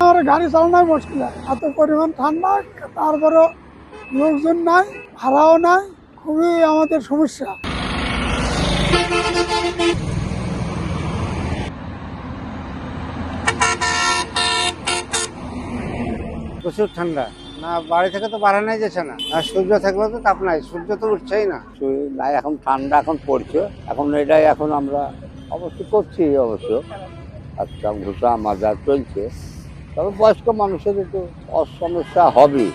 আমার গাড়ি চালানোই মুশকিল, এত পরিমাণ ঠান্ডা, তারপরে লোকজন নাই, ভাড়াও নাই, খুবই আমাদের সমস্যা। প্রচুর ঠান্ডা, না বাড়ি থেকে তো বাড়ানোই যাচ্ছে না, আর সূর্য থাকলে তো তাপ নাই, সূর্য তো উঠছেই না। নাই, এখন ঠান্ডা এখন পড়ছে, এখন এটাই এখন আমরা অবশ্য করছি, অবশ্য একটা ঘুষা মাজা চলছে। তবে বয়স্ক মানুষের একটু সমস্যা হবে।